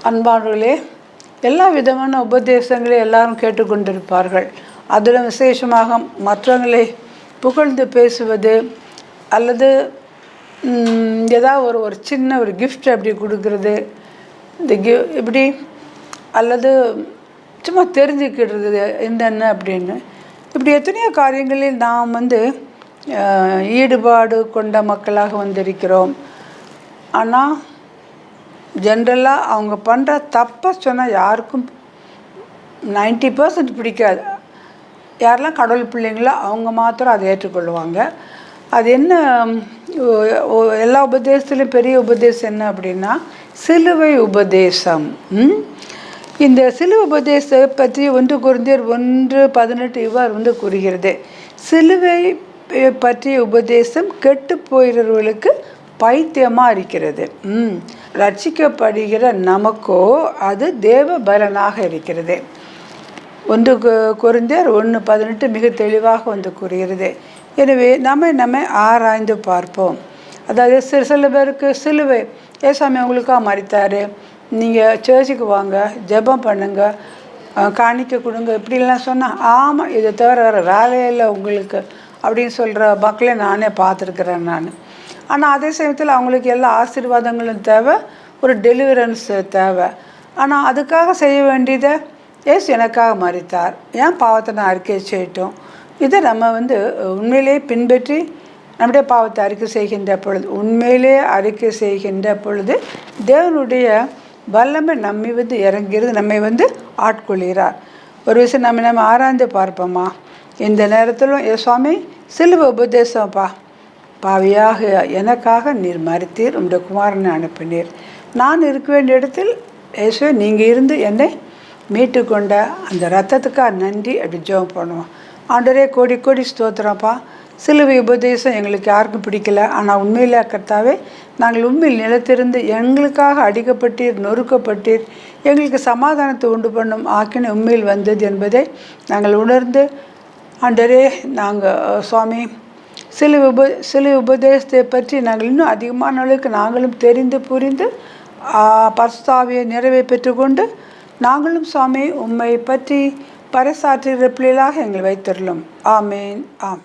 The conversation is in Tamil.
அன்பானவர்களே, எல்லா விதமான உபதேசங்களையும் எல்லாரும் கேட்டுக்கொண்டிருப்பார்கள். அதில் விசேஷமாக மற்றவங்களை புகழ்ந்து பேசுவது அல்லது ஏதாவது ஒரு சின்ன ஒரு கிஃப்ட் அப்படி கொடுக்கறது, இந்த இப்படி அல்லது சும்மா தெரிஞ்சுக்கிடுறது என்னென்ன அப்படின்னு, இப்படி எத்தனையோ காரியங்களில் நாம் ஈடுபாடு கொண்ட மக்களாக வந்திருக்கிறோம். ஆனால் ஜென்ரலாக அவங்க பண்ணுற தப்பை சொன்னால் யாருக்கும் 90% பிடிக்காது. யாரெல்லாம் கடவுள் பிள்ளைங்களோ அவங்க மாத்திரம் அதை ஏற்றுக்கொள்ளுவாங்க. அது என்ன, எல்லா உபதேசத்துலேயும் பெரிய உபதேசம் என்ன அப்படின்னா சிலுவை உபதேசம். இந்த சிலுவை உபதேசத்தை பற்றி 1 கொரிந்தியர் 1:18 இவ்வாறு கூறுகிறது: சிலுவை பற்றிய உபதேசம் கெட்டு போகிறவர்களுக்கு பைத்தியமாக இருக்கிறது. ரட்சிக்கப்படுகிற நமக்கோ அது தேவ பலனாக இருக்கிறது. 1 கொரிந்தியர் 1:18 மிக தெளிவாக கூறுகிறது. எனவே நம்மை ஆராய்ந்து பார்ப்போம். அதாவது சில பேருக்கு சிலுவை ஏசாமி அவங்களுக்காக மரித்தார், நீங்கள் சர்ச்சுக்கு வாங்க, ஜெபம் பண்ணுங்க, காணிக்க கொடுங்க, இப்படிலாம் சொன்னால் ஆமாம் இதை தவிர வேறு வேலையில் உங்களுக்கு அப்படின்னு சொல்கிற மக்களை நானே பார்த்துருக்குறேன் நான். ஆனால் அதே சமயத்தில் அவங்களுக்கு எல்லா ஆசீர்வாதங்களும் தேவை, ஒரு டெலிவரன்ஸ் தேவை. ஆனால் அதுக்காக செய்ய வேண்டியதை ஏசு எனக்காக மரித்தார், ஏன் பாவத்தை நான் அறிக்கை செய்யட்டும். இதை நம்ம உண்மையிலேயே பின்பற்றி நம்முடைய பாவத்தை அறிக்கை செய்கின்ற பொழுது, உண்மையிலேயே அறிக்கை செய்கின்ற பொழுது தேவனுடைய வல்லமை நம்மை இறங்கிறது, நம்மை ஆட்கொள்கிறார். ஒரு விஷயம் நம்ம ஆராய்ந்து பார்ப்போமா? இந்த நேரத்திலும் சுவாமி சிலுவை உபதேசம்ப்பா, பாவியாக எனக்காக நீர் மரித்தீர், உங்களுடைய குமாரனை அனுப்பினீர், நான் இருக்க வேண்டிய இடத்தில் இயேசுவே நீங்கள் இருந்து என்னை மீட்டு கொண்ட அந்த ரத்தத்துக்காக நன்றி அப்படி ஜெபம் பண்ணுவோம். ஆண்டவரே, கோடி கோடி ஸ்தோத்திரம்ப்பா. சிலுவை உபதேசம் எங்களுக்கு யாருக்கும் பிடிக்கல, ஆனால் உண்மையிலே கர்த்தாவே நாங்கள் உண்மையில் நிலத்திருந்து எங்களுக்காக அடிக்கப்பட்டீர், நொறுக்கப்பட்டீர், எங்களுக்கு சமாதானத்தை உண்டு பண்ணும் ஆக்கினை உண்மையில் வந்தது என்பதை நாங்கள் உணர்ந்து, ஆண்டவரே நாங்கள் சுவாமி சிலுவை உபதேசத்தை பற்றி நாங்கள் இன்னும் அதிகமான அளவுக்கு நாங்களும் தெரிந்து புரிந்து பரிசுத்த ஆவியை நிறைவை பெற்றுக்கொண்டு நாங்களும் சுவாமி உம்மை பற்றி பறைசாற்றுகிற பிள்ளைகளாக எங்களை வைத்திருளும். ஆமேன். ஆம்.